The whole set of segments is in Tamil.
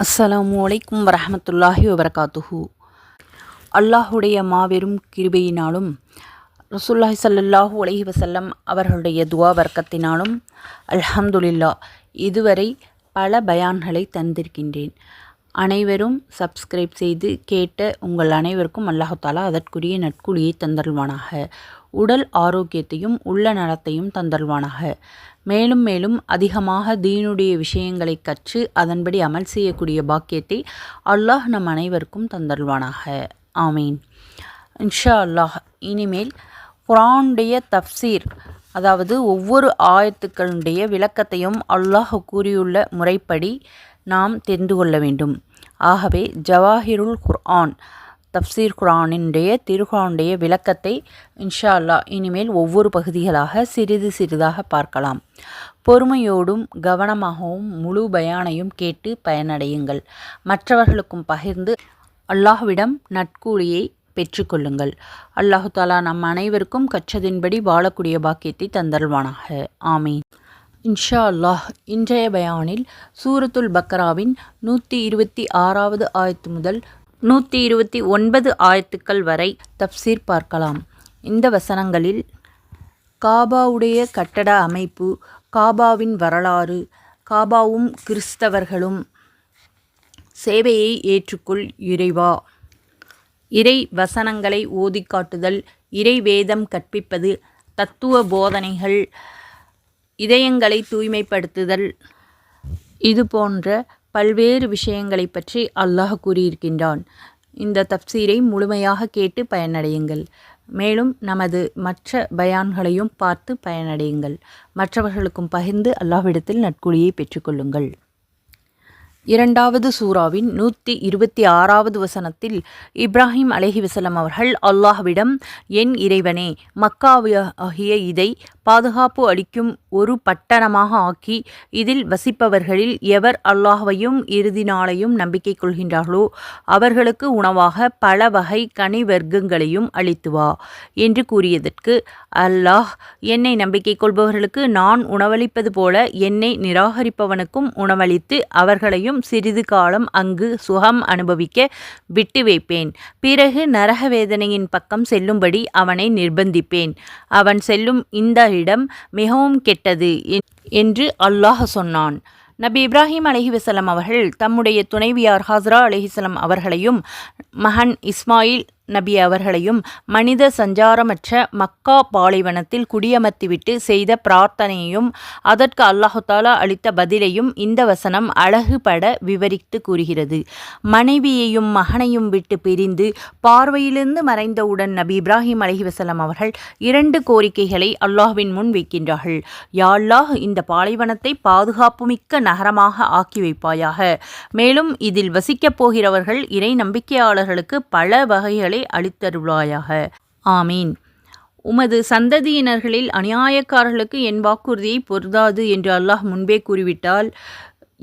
அஸ்ஸலாமு அலைக்கும் வரஹமத்துல்லாஹி வபரகாத்துஹு. அல்லாஹுடைய மாபெரும் கிருபையினாலும் ரசூலுல்லாஹி ஸல்லல்லாஹு அலைஹி வஸல்லம் அவர்களுடைய துவா வர்க்கத்தினாலும் அல்ஹம்துலில்லாஹ் இதுவரை பல பயான்களை தந்திருக்கின்றேன். அனைவரும் சப்ஸ்கிரைப் செய்து கேட்ட உங்கள் அனைவருக்கும் அல்லாஹு தாலா அதற்குரிய நற்கூலியை தந்தருள்வானாக. உடல் ஆரோக்கியத்தையும் உள்ள நலத்தையும் தந்தருள்வானாக. மேலும் மேலும் அதிகமாக தீனுடைய விஷயங்களை கற்று அதன்படி அமல் செய்யக்கூடிய பாக்கியத்தை அல்லாஹ் நம் அனைவருக்கும் தந்தருள்வானாக. ஆமீன். இன்ஷா அல்லாஹ் இனிமேல் குர்ஆனுடைய தஃப்சீர், அதாவது ஒவ்வொரு ஆயத்துக்களுடைய விளக்கத்தையும் அல்லாஹ் கூறியுள்ள முறைப்படி நாம் தெரிந்து கொள்ள வேண்டும். ஆகவே ஜவாஹிருல் குர்ஆன் தஃப்சீர் குர்ஆனுடைய திருக்குர்ஆனுடைய விளக்கத்தை இன்ஷா அல்லாஹ் இனிமேல் ஒவ்வொரு பகுதிகளாக சிறிது சிறிதாக பார்க்கலாம். பொறுமையோடும் கவனமாகவும் முழு பயானையும் கேட்டு பயனடையுங்கள். மற்றவர்களுக்கும் பகிர்ந்து அல்லாஹ்விடம் நற்கூலியை பெற்றுக்கொள்ளுங்கள். அல்லாஹு தாலா நம் அனைவருக்கும் கற்றதின்படி வாழக்கூடிய பாக்கியத்தை தந்தருள்வானாக. ஆமீன். இன்ஷா அல்லாஹ் இன்றைய பயானில் சூரத்துல் பக்ராவின் 126வது ஆயத்து முதல் 129 ஆயத்துக்கள் வரை தஃப்சீர் பார்க்கலாம். இந்த வசனங்களில் காபாவுடைய கட்டட அமைப்பு, காபாவின் வரலாறு, காபாவும் கிறிஸ்தவர்களும், சேவையை ஏற்றுக்கொள் இறைவா, இறை வசனங்களை ஓதி காட்டுதல், இறை வேதம் கற்பிப்பது, தத்துவ போதனைகள், இதயங்களை தூய்மைப்படுத்துதல், இது போன்ற பல்வேறு விஷயங்களை பற்றி அல்லாஹ் கூறியிருக்கின்றான். இந்த தஃப்சீரை முழுமையாக கேட்டு பயனடையுங்கள். மேலும் நமது மற்ற பயான்களையும் பார்த்து பயனடையுங்கள். மற்றவர்களுக்கும் பகிர்ந்து அல்லாஹ்விடத்தில் நற்கூலியை பெற்றுக்கொள்ளுங்கள். இரண்டாவது சூராவின் 126வது வசனத்தில் இப்ராஹிம் அலைஹிவஸல்லம் அவர்கள் அல்லாஹ்விடம், என் இறைவனே, மக்காவாகிய இதை பாதுகாப்பு அளிக்கும் ஒரு பட்டணமாக ஆக்கி இதில் வசிப்பவர்களில் எவர் அல்லாஹ்வையும் இறுதி நாளையும் நம்பிக்கை கொள்கின்றார்களோ அவர்களுக்கு உணவாக பல வகை கனி வர்க்கங்களையும் அளித்து வா என்று கூறியதற்கு அல்லாஹ், என்னை நம்பிக்கை கொள்பவர்களுக்கு நான் உணவளிப்பது போல என்னை நிராகரிப்பவனுக்கும் உணவளித்து அவர்களையும் சிறிது காலம் அங்கு சுகம் அனுபவிக்க விட்டு வைப்பேன். பிறகு நரக வேதனையின் பக்கம் செல்லும்படி அவனை நிர்பந்திப்பேன். அவன் செல்லும் இந்த இடம் மிகவும் கெட்டது என்று அல்லாஹ் சொன்னான். நபி இப்ராஹிம் அலைஹிவஸல்லம் அவர்கள் தம்முடைய துணைவியார் ஹாஜரா அலைஹிஸ்ஸலாம் அவர்களையும் மகன் இஸ்மாயில் நபி அவர்களையும் மனித சஞ்சாரமற்ற மக்கா பாலைவனத்தில் குடியமர்த்திவிட்டு செய்த பிரார்த்தனையையும் அதற்கு அல்லாஹு தாலா அளித்த பதிலையும் இந்த வசனம் அழகுபட விவரித்து கூறுகிறது. மனைவியையும் மகனையும் விட்டு பிரிந்து பார்வையிலிருந்து மறைந்தவுடன் நபி இப்ராஹிம் அலைஹிவஸல்லம் அவர்கள் 2 கோரிக்கைகளை அல்லாஹ்வின் முன் வைக்கின்றார்கள். யா அல்லாஹ், இந்த பாலைவனத்தை பாதுகாப்புமிக்க நகரமாக ஆக்கி வைப்பாயாக. மேலும் இதில் வசிக்கப் போகிறவர்கள் இறை நம்பிக்கையாளர்களுக்கு பல வகைகளை அளித்தருளாயாக. ஆமீன். உமது சந்ததியினர்களில் அநியாயக்காரர்களுக்கு என் வாக்குறுதியை பொருந்தாது என்று அல்லாஹ் முன்பே கூறிவிட்டால்,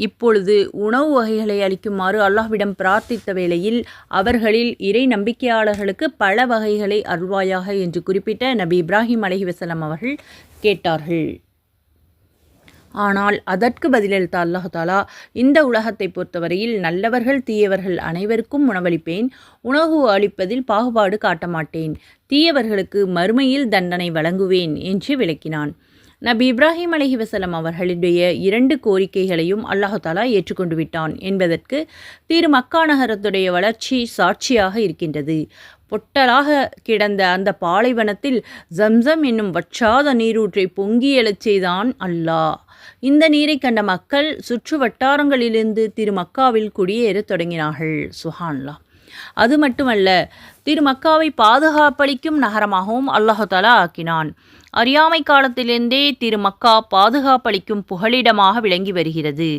இப்பொழுது உணவு வகைகளை அளிக்குமாறு அல்லாஹ்விடம் பிரார்த்தித்த வேளையில் அவர்களில் இறை நம்பிக்கையாளர்களுக்கு பல வகைகளை அருள்வாயாக என்று குறிப்பிட்ட நபி இப்ராஹிம் அலைஹிவஸல்லம் அவர்கள் கேட்டார்கள். ஆனால் அதற்கு பதிலளித்த அல்லாஹ் தாலா, இந்த உலகத்தை பொறுத்தவரையில் நல்லவர்கள் தீயவர்கள் அனைவருக்கும் உணவளிப்பேன். உணவு அளிப்பதில் பாகுபாடு காட்ட மாட்டேன். தீயவர்களுக்கு மறுமையில் தண்டனை வழங்குவேன் என்று விளக்கினான். நபி இப்ராஹிம் அலைஹிவஸல்லம் அவர்களுடைய 2 கோரிக்கைகளையும் அல்லாஹ் தாலா ஏற்றுக்கொண்டு விட்டான் என்பதற்கு திரு மக்கா நகரத்துடைய வளர்ச்சி சாட்சியாக இருக்கின்றது. பொட்டலாக கிடந்த அந்த பாலைவனத்தில் ஜம்சம் என்னும் வற்றாத நீரூற்றை பொங்கி எழச் செய்தான் அல்லாஹ். இந்த நீரை கண்ட மக்கள் சுற்று வட்டாரங்களிலிருந்து திரு மக்காவில் குடியேறத் தொடங்கினார்கள். சுஹான்அல்லாஹ். அது மட்டுமல்ல, திரு மக்காவை பாதுகாப்பளிக்கும் நகரமாகவும் அல்லாஹ் தஆலா ஆக்கினான். அறியாமை காலத்திலிருந்தே திரு மக்கா பாதுகாப்பளிக்கும் புகலிடமாக விளங்கி வருகிறது.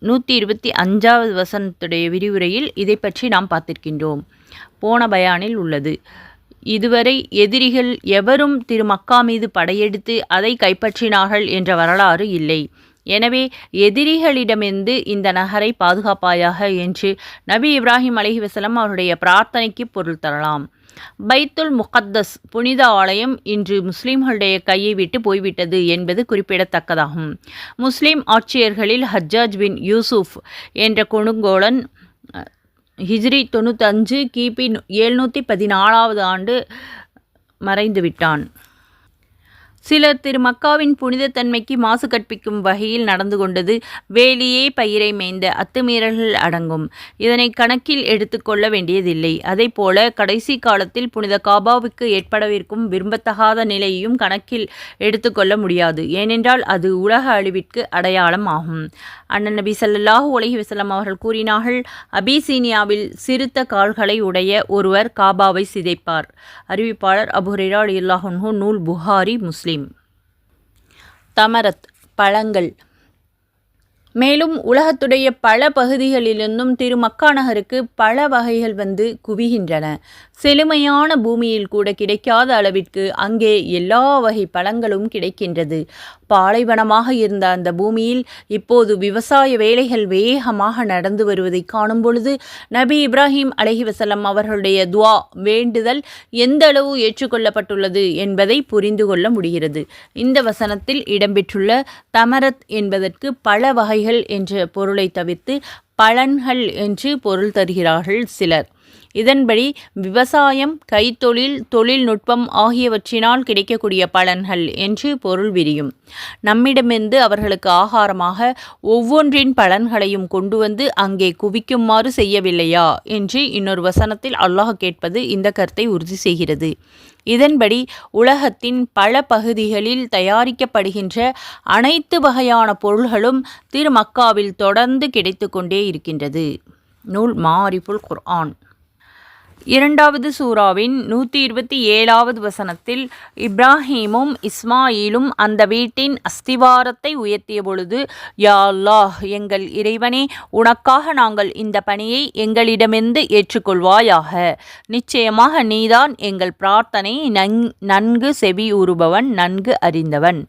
125வது வசனத்துடைய விரிவுரையில் இதை பற்றி நாம் பார்த்திருக்கின்றோம். போன பயானில் உள்ளது. இதுவரை எதிரிகள் எவரும் திரு மக்கா மீது படையெடுத்து அதை கைப்பற்றினார்கள் என்ற வரலாறு இல்லை. எனவே எதிரிகளிடமிருந்து இந்த நகரை பாதுகாப்பாயாக என்று நபி இப்ராஹிம் அலைஹிவஸல்லம் அவருடைய பிரார்த்தனைக்கு பொருள் தரலாம். பைத்துல் முகத்தஸ் புனித ஆலயம் இன்று முஸ்லிம்களுடைய கையை விட்டு போய்விட்டது என்பது குறிப்பிடத்தக்கதாகும். முஸ்லிம் ஆட்சியர்களில் ஹஜ்ஜாஜ் பின் யூசுப் என்ற கொடுங்கோலன் ஹிஜ்ரி 95 கிபி 714 ஆண்டு மறைந்துவிட்டான். சிலர் திரு மக்காவின் புனிதத்தன்மைக்கு மாசு கற்பிக்கும் வகையில் நடந்து கொண்டது வேலியே பயிரை மேய்ந்த அத்துமீறல்கள் அடங்கும். இதனை கணக்கில் எடுத்துக்கொள்ள வேண்டியதில்லை. அதேபோல கடைசி காலத்தில் புனித காபாவுக்கு ஏற்படவிருக்கும் விரும்பத்தகாத நிலையையும் கணக்கில் எடுத்துக்கொள்ள முடியாது. ஏனென்றால் அது உலக அழிவிற்கு அடையாளம் ஆகும். அண்ணன் நபி ஸல்லல்லாஹு அலைஹி வஸல்லம் அவர்கள் கூறினார்கள், அபிசீனியாவில் சிறுத்த கால்களை உடைய ஒருவர் காபாவை சிதைப்பார். அறிவிப்பாளர் அபூ ஹுரைரா ரலியல்லாஹு அன்ஹு, நூல் புகாரி, முஸ்லிம். தமரத் பழங்கள். மேலும் உலகத்துடைய பல பகுதிகளிலிருந்தும் திரு மக்கா நகருக்கு பல வகைகள் வந்து குவிகின்றன. செழுமையான பூமியில் கூட கிடைக்காத அளவிற்கு அங்கே எல்லா வகை பழங்களும் கிடைக்கின்றது. பாலைவனமாக இருந்த அந்த பூமியில் இப்போது விவசாய வேலைகள் வேகமாக நடந்து வருவதை காணும் பொழுது நபி இப்ராஹிம் அலைஹிவஸல்லம் அவர்களுடைய துவா வேண்டுதல் எந்த அளவு ஏற்றுக்கொள்ளப்பட்டுள்ளது என்பதை புரிந்து கொள்ள முடிகிறது. இந்த வசனத்தில் இடம்பெற்றுள்ள தமரத் என்பதற்கு பல வகைகள் என்ற பொருளை தவிர்த்து பலன்கள் என்று பொருள் தருகிறார்கள் சிலர். இதன்படி விவசாயம், கைத்தொழில், தொழில்நுட்பம் ஆகியவற்றினால் கிடைக்கக்கூடிய பலன்கள் என்று பொருள் விரியும். நம்மிடமிருந்து அவர்களுக்கு ஆகாரமாக ஒவ்வொன்றின் பலன்களையும் கொண்டு வந்து அங்கே குவிக்குமாறு செய்யவில்லையா என்று இன்னொரு வசனத்தில் அல்லாஹ் கேட்பது இந்த கருத்தை உறுதி செய்கிறது. இதன்படி உலகத்தின் பல பகுதிகளில் தயாரிக்கப்படுகின்ற அனைத்து வகையான பொருள்களும் திரு மக்காவில் தொடர்ந்து கிடைத்து கொண்டே இருக்கின்றது. நூல் மாரிஃபுல் குர்ஆன். 2வது சூராவின் 127வது வசனத்தில் இப்ராஹீமும் இஸ்மாயிலும் அந்த வீட்டின் அஸ்திவாரத்தை உயர்த்திய பொழுது, யா அல்லாஹ், எங்கள் இறைவனே, உனக்காக நாங்கள் இந்த பணியை எங்களிடமிருந்து ஏற்றுக்கொள்வாயாக. நிச்சயமாக நீதான் எங்கள் பிரார்த்தனை நன்கு செவி உறுபவன், நன்கு அறிந்தவன்.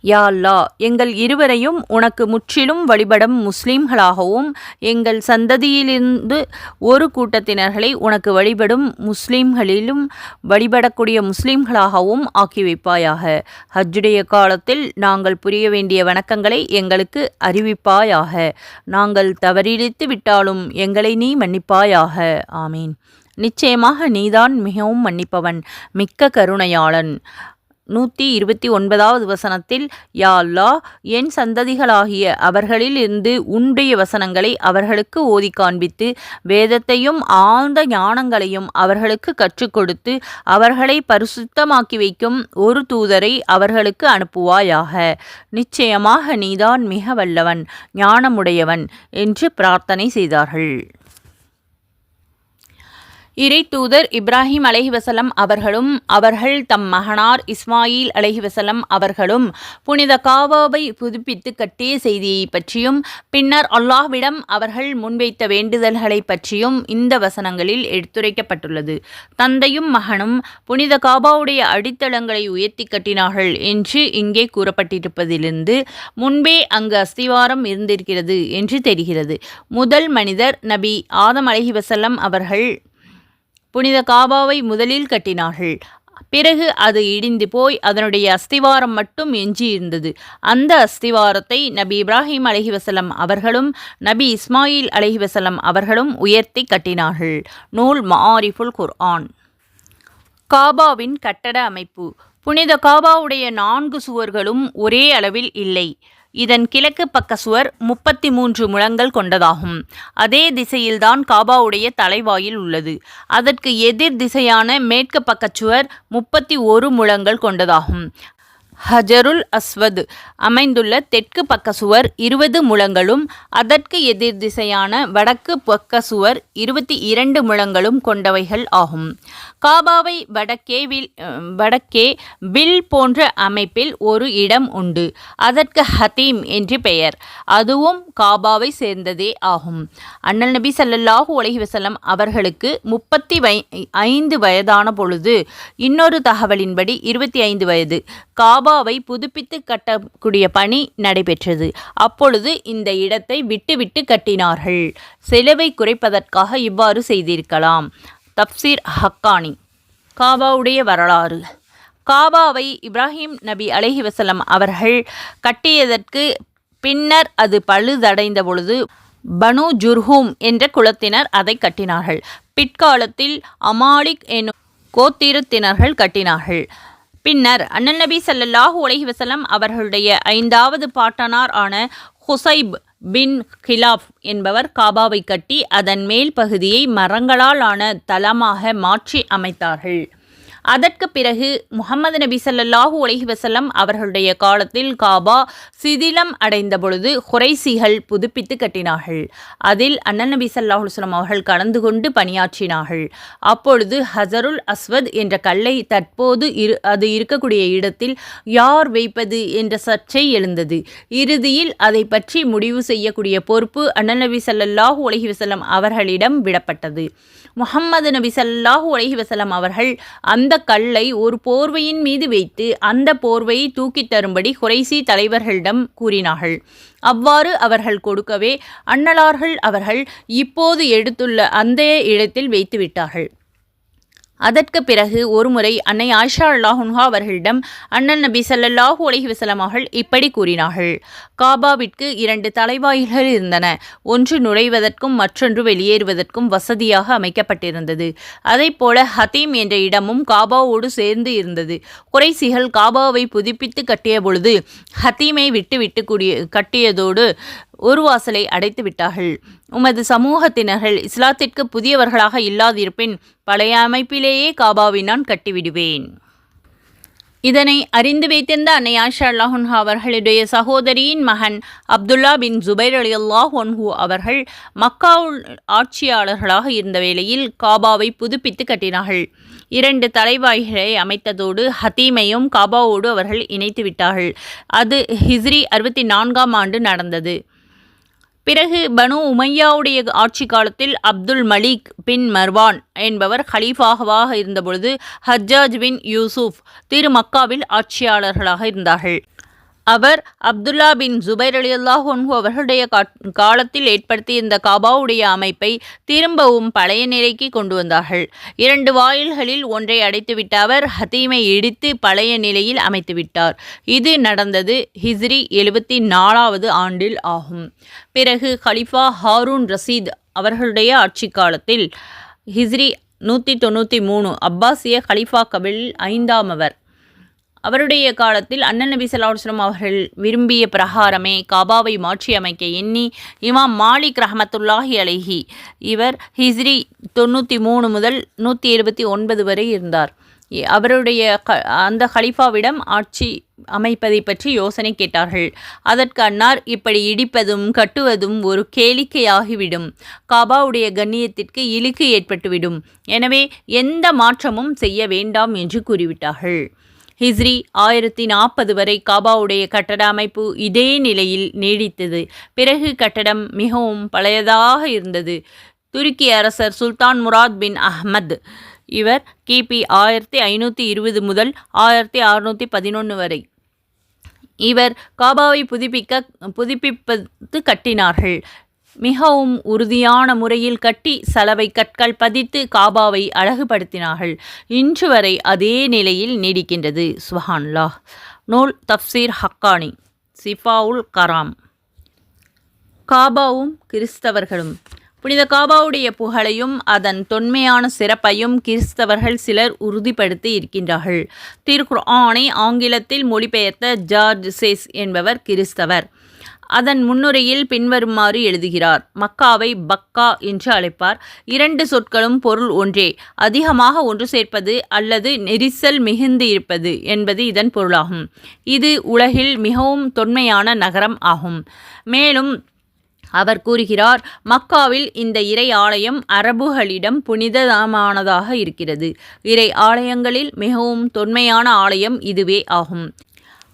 யா அல்லாஹ், எங்கள் இருவரையும் உனக்கு முற்றிலும் வழிபடும் முஸ்லிம்களாகவும் எங்கள் சந்ததியிலிருந்து ஒரு கூட்டத்தினர்களை உனக்கு வழிபடும் முஸ்லிம்களிலும் வழிபடக்கூடிய முஸ்லிம்களாகவும் ஆக்கி வைப்பாயாக. ஹஜ்ஜுடைய காலத்தில் நாங்கள் புரிய வேண்டிய வணக்கங்களை எங்களுக்கு அறிவிப்பாயாக. நாங்கள் தவறிழைத்து விட்டாலும் எங்களை நீ மன்னிப்பாயாக. ஆமீன். நிச்சயமாக நீதான் மிகவும் மன்னிப்பவன், மிக்க கருணையாளன். 129வது வசனத்தில், யா அல்லாஹ், என் சந்ததிகளாகிய அவர்களில் இருந்து உன்னுடைய வசனங்களை அவர்களுக்கு ஓதி காண்பித்து வேதத்தையும் ஆழ்ந்த ஞானங்களையும் அவர்களுக்கு கற்றுக் கொடுத்து அவர்களை பரிசுத்தமாக்கி வைக்கும் ஒரு தூதரை அவர்களுக்கு அனுப்புவாயாக. நிச்சயமாக நீதான் மிக வல்லவன், ஞானமுடையவன் என்று பிரார்த்தனை செய்தார்கள். இறை தூதர் இப்ராஹிம் அலைஹிவஸல்லம் அவர்களும் அவர்கள் தம் மகனார் இஸ்மாயில் அலைஹிவஸல்லம் அவர்களும் புனித காபாவை புதுப்பித்து கட்டிய செய்தியை பற்றியும் பின்னர் அல்லாஹ்விடம் அவர்கள் முன்வைத்த வேண்டுதல்களை பற்றியும் இந்த வசனங்களில் எடுத்துரைக்கப்பட்டுள்ளது. தந்தையும் மகனும் புனித காபாவுடைய அடித்தளங்களை உயர்த்தி கட்டினார்கள் என்று இங்கே கூறப்பட்டிருப்பதிலிருந்து முன்பே அங்கு அஸ்திவாரம் இருந்திருக்கிறது என்று தெரிகிறது. முதல் மனிதர் நபி ஆதம் அலைஹிவஸல்லம் அவர்கள் புனித காபாவை முதலில் கட்டினார்கள். பிறகு அது இடிந்து போய் அதனுடைய அஸ்திவாரம் மட்டும் எஞ்சியிருந்தது. அந்த அஸ்திவாரத்தை நபி இப்ராஹிம் அலைஹிவஸல்லம் அவர்களும் நபி இஸ்மாயில் அலைஹிவஸல்லம் அவர்களும் உயர்த்தி கட்டினார்கள். நூல் மாரிஃபுல் குர்ஆன். காபாவின் கட்டட அமைப்பு. புனித காபாவுடைய 4 சுவர்களும் ஒரே அளவில் இல்லை. இதன் கிழக்கு பக்க சுவர் 33 முழங்கள் கொண்டதாகும். அதே திசையில்தான் காபாவுடைய தலைவாயில் உள்ளது. அதற்கு எதிர் திசையான மேற்கு பக்கச்சுவர் 31 முழங்கள் கொண்டதாகும். ஹஜருல் அஸ்வத் அமைந்துள்ள தெற்கு பக்க சுவர் 20 முழங்களும் அதற்கு எதிர் திசையான வடக்கு பக்க சுவர் 22 முழங்களும் கொண்டவைகள் ஆகும். காபாவை வடக்கே வில் போன்ற அமைப்பில் ஒரு இடம் உண்டு. அதற்கு ஹதீம் என்று பெயர். அதுவும் காபாவை சேர்ந்ததே ஆகும். அண்ணல் நபி ஸல்லல்லாஹு அலைஹி வஸல்லம் அவர்களுக்கு 35 வயதான பொழுது, இன்னொரு தகவலின்படி 25 வயது, காபாவை புதுப்பித்து கட்டக்கூடிய பணி நடைபெற்றது. அப்பொழுது இந்த இடத்தை விட்டு கட்டினார்கள். செலவை குறைப்பதற்காக இவ்வாறு செய்திருக்கலாம். தப்சீர் ஹக்கானி. காபாவுடைய வரலாறு. காபாவை இப்ராஹிம் நபி அலைஹிவஸல்லம் அவர்கள் கட்டியதற்கு பின்னர் அது பழுதடைந்த பொழுது பனு ஜுர்ஹூம் என்ற குலத்தினர் அதை கட்டினார்கள். பிற்காலத்தில் அமாலிக் என்னும் கோத்திரத்தினர்கள் கட்டினார்கள். பின்னர் அண்ணன் நபி ஸல்லல்லாஹு அலைஹி வஸல்லம் அவர்களுடைய 5வது பாட்டனார் ஆன ஹுசைப் பின் கிலாப் என்பவர் காபாவை கட்டி அதன் மேல் பகுதியை மரங்களால் ஆன தளமாக மாற்றி அமைத்தார்கள். அதற்கு பிறகு முஹம்மது நபி ஸல்லல்லாஹு அலைஹி வஸல்லம் அவர்களுடைய காலத்தில் காபா சிதிலம் அடைந்த பொழுது குறைசிகள் புதுப்பித்து கட்டினார்கள். அதில் அண்ணன் நபி ஸல்லல்லாஹு அலைஹி வஸல்லம் அவர்கள் கலந்து கொண்டு பணியாற்றினார்கள். அப்பொழுது ஹஜருல் அஸ்வத் என்ற கல்லை தற்போது அது இருக்கக்கூடிய இடத்தில் யார் வைப்பது என்ற சர்ச்சை எழுந்தது. இறுதியில் அதை பற்றி முடிவு செய்யக்கூடிய பொறுப்பு அண்ணன் நபி ஸல்லல்லாஹு அலைஹி வஸல்லம் அவர்களிடம் விடப்பட்டது. முஹம்மது நபி ஸல்லல்லாஹு அலைஹி வஸல்லம் அவர்கள் அந்த கல்லை ஒரு போர்வையின் மீது வைத்து அந்த போர்வையை தூக்கித் தரும்படி குறைசி தலைவர்களிடம் கூறினார்கள். அவ்வாறு அவர்கள் கொடுக்கவே அன்னலார்கள் அவர்கள் இப்போது எடுத்துள்ள அந்த இடத்தில் வைத்து விட்டார்கள். அதற்கு பிறகு ஒருமுறை அன்னை ஆயிஷா ரலியல்லாஹு அவர்களிடம் அண்ணன் நபி ஸல்லல்லாஹு அலைஹி வஸல்லம் அவர்கள் இப்படி கூறினார்கள். காபாவிற்கு 2 தலைவாயில்கள் இருந்தன. ஒன்று நுழைவதற்கும் மற்றொன்று வெளியேறுவதற்கும் வசதியாக அமைக்கப்பட்டிருந்தது. அதைப்போல ஹதீம் என்ற இடமும் காபாவோடு சேர்ந்து இருந்தது. குறைசிகள் காபாவை புதுப்பித்து கட்டிய பொழுது ஹதீமை விட்டு கட்டியதோடு ஒரு வாசலை அடைத்து விட்டார்கள். உமது சமூகத்தினர்கள் இஸ்லாத்திற்கு புதியவர்களாக இல்லாதிருப்பின் பழைய அமைப்பிலேயே காபாவை நான் கட்டிவிடுவேன். இதனை அறிந்து வைத்திருந்த அன்னை ஆயிஷா ரலியல்லாஹு அன்ஹா அவர்களுடைய சகோதரியின் மகன் அப்துல்லா பின் ஜுபைர் ரலியல்லாஹு அன்ஹு அவர்கள் மக்காவுல் ஆட்சியாளர்களாக இருந்த வேளையில் காபாவை புதுப்பித்து கட்டினார்கள். 2 தலைவாய்களை அமைத்ததோடு ஹதீமையும் காபாவோடு அவர்கள் இணைத்து விட்டார்கள். அது ஹிஜ்ரி 64ஆம் ஆண்டு நடந்தது. பிறகு பனு உமையாவுடைய ஆட்சி காலத்தில் அப்துல் மலிக் பின் மர்வான் என்பவர் ஹலீஃபாவாக இருந்தபொழுது ஹஜ்ஜாஜ் பின் யூசுப் மக்காவில் ஆட்சியாளர்களாக இருந்தார்கள். அவர் அப்துல்லா பின் ஜுபைர் ரலியல்லாஹு அன்ஹு அவர்களுடைய காலத்தில் ஏற்படுத்தியிருந்த காபாவுடைய அமைப்பை திரும்பவும் பழைய நிலைக்கு கொண்டு வந்தார்கள். 2 வாயில்களில் ஒன்றை அடைத்துவிட்ட அவர் ஹதீமை இடித்து பழைய நிலையில் அமைத்துவிட்டார். இது நடந்தது ஹிஜ்ரி 74வது ஆண்டில் ஆகும். பிறகு கலிஃபா ஹாரூன் ரஷீத் அவர்களுடைய ஆட்சி காலத்தில் ஹிஜ்ரி 193 அப்பாசிய கலிஃபாக்களில் 5ஆமவர். அவருடைய காலத்தில் அண்ணன் நபி ஸல்லல்லாஹு அலைஹி வஸல்லம் அவர்கள் விரும்பிய பிரகாரமே காபாவை மாற்றி அமைக்க எண்ணி இமாம் மாலிக் ரஹ்மத்துல்லாஹி அலைஹி இவர் ஹிஜ்ரி 93 முதல் 179 வரை இருந்தார். அவருடைய அந்த கலிஃபாவிடம் ஆட்சி அமைப்பதை பற்றி யோசனை கேட்டார்கள். அதற்கு அன்னார் இப்படி இடிப்பதும் கட்டுவதும் ஒரு கேளிக்கையாகிவிடும், காபாவுடைய கண்ணியத்திற்கு இழுக்கு ஏற்பட்டுவிடும், எனவே எந்த மாற்றமும் செய்ய வேண்டாம் என்று கூறிவிட்டார்கள். ஹிஜ்ரி 1040 வரை காபாவுடைய கட்டட அமைப்பு இதே நிலையில் நீடித்தது. பிறகு கட்டடம் மிகவும் பழையதாக இருந்தது. துருக்கி அரசர் சுல்தான் முராத் பின் அஹ்மத் இவர் கிபி 1520 முதல் 1611 வரை இவர் காபாவை புதுப்பித்து கட்டினார்கள். மிகவும் உறுதியான முறையில் கட்டி சலவை கற்கள் பதித்து காபாவை அழகுபடுத்தினார்கள். இன்று வரை அதே நிலையில் நீடிக்கின்றது. சுப்ஹானல்லாஹ். நூல் தப்சீர் ஹக்கானி. சிஃபாவுல் கராம். காபாவும் கிறிஸ்தவர்களும். புனித காபாவுடைய புகழையும் அதன் தொன்மையான சிறப்பையும் கிறிஸ்தவர்கள் சிலர் உறுதிப்படுத்தி இருக்கின்றார்கள். திருக்குர்ஆனை ஆங்கிலத்தில் மொழிபெயர்த்த ஜார்ஜ் சேஸ் என்பவர் கிறிஸ்தவர். அதன் முன்னுரையில் பின்வருமாறு எழுதுகிறார். மக்காவை பக்கா என்று அழைப்பார். 2 சொற்களும் பொருள் ஒன்றே. அதிகமாக ஒன்று சேர்ப்பது அல்லது நெரிசல் மிகுந்து இருப்பது என்பது இதன் பொருளாகும். இது உலகில் மிகவும் தொன்மையான நகரம் ஆகும். மேலும் அவர் கூறுகிறார், மக்காவில் இந்த இறை ஆலயம் அரபுகளிடம் புனிதமானதாக இருக்கிறது. இறை ஆலயங்களில் மிகவும் தொன்மையான ஆலயம் இதுவே ஆகும்.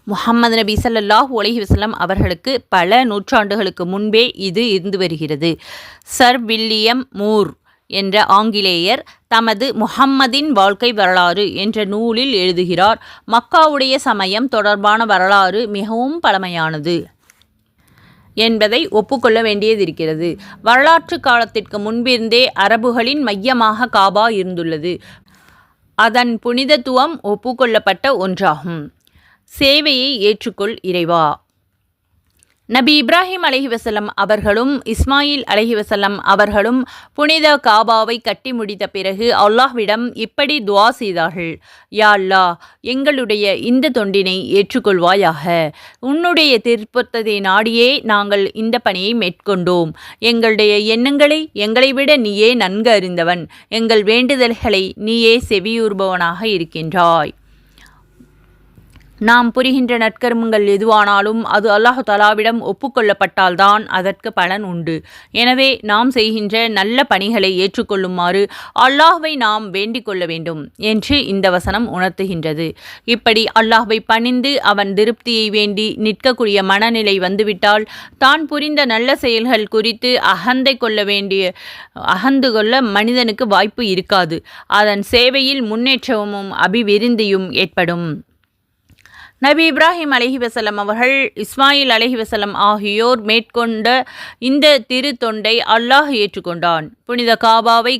முஹம்மது நபி ஸல்லல்லாஹு அலைஹி வஸல்லம் அவர்களுக்கு பல நூற்றாண்டுகளுக்கு முன்பே இது இருந்து வருகிறது. சர் வில்லியம் மூர் என்ற ஆங்கிலேயர் தமது முஹம்மதின் வாழ்க்கை வரலாறு என்ற நூலில் எழுதுகிறார். மக்காவுடைய சமயம் தொடர்பான வரலாறு மிகவும் பழமையானது. என்பதை ஒப்புக்கொள்ள வேண்டியதிருக்கிறது. வரலாற்று காலத்திற்கு முன்பிருந்தே அரபுகளின் மையமாக காபா இருந்துள்ளது. அதன் புனிதத்துவம் ஒப்புக்கொள்ளப்பட்ட ஒன்றாகும். சேவையை ஏற்றுக்கொள் இறைவா. நபி இப்ராஹிம் அலைஹிவஸல்லம் அவர்களும் இஸ்மாயில் அலைஹிவஸல்லம் அவர்களும் புனித காபாவை கட்டி முடித்த பிறகு அல்லாஹ்விடம் இப்படி துஆ செய்தார்கள். யா அல்லாஹ், எங்களுடைய இந்த தொண்டினை ஏற்றுக்கொள்வாயாக. உன்னுடைய திருப்பத்தை நாடியே நாங்கள் இந்த பணியை மேற்கொண்டோம். எங்களுடைய எண்ணங்களை எங்களை விட நீயே நன்கு அறிந்தவன். எங்கள் வேண்டுதல்களை நீயே செவியுறுபவனாக இருக்கின்றாய். நாம் புரிகின்ற நற்கர்மங்கள் எதுவானாலும் அது அல்லாஹு தஆலாவிடம் ஒப்புக்கொள்ளப்பட்டால்தான் அதற்கு பலன் உண்டு. எனவே நாம் செய்கின்ற நல்ல பணிகளை ஏற்றுக்கொள்ளுமாறு அல்லாஹ்வை நாம் வேண்டிக் கொள்ள வேண்டும் என்று இந்த வசனம் உணர்த்துகின்றது. இப்படி அல்லாஹ்வை பணிந்து அவன் திருப்தியை வேண்டி நிற்கக்கூடிய மனநிலை வந்துவிட்டால் தான் புரிந்த நல்ல செயல்கள் குறித்து அகந்து கொள்ள மனிதனுக்கு வாய்ப்பு இருக்காது. அதன் சேவையில் முன்னேற்றமும் அபிவிருத்தியும் ஏற்படும். நபி இப்ராஹிம் அலைஹிவஸல்லம் அவர்கள் இஸ்மாயில் அலைஹிவஸல்லம் ஆகியோர் மேற்கொண்ட இந்த திரு தொண்டை அல்லாஹ் ஏற்றுக்கொண்டான். புனித காபாவை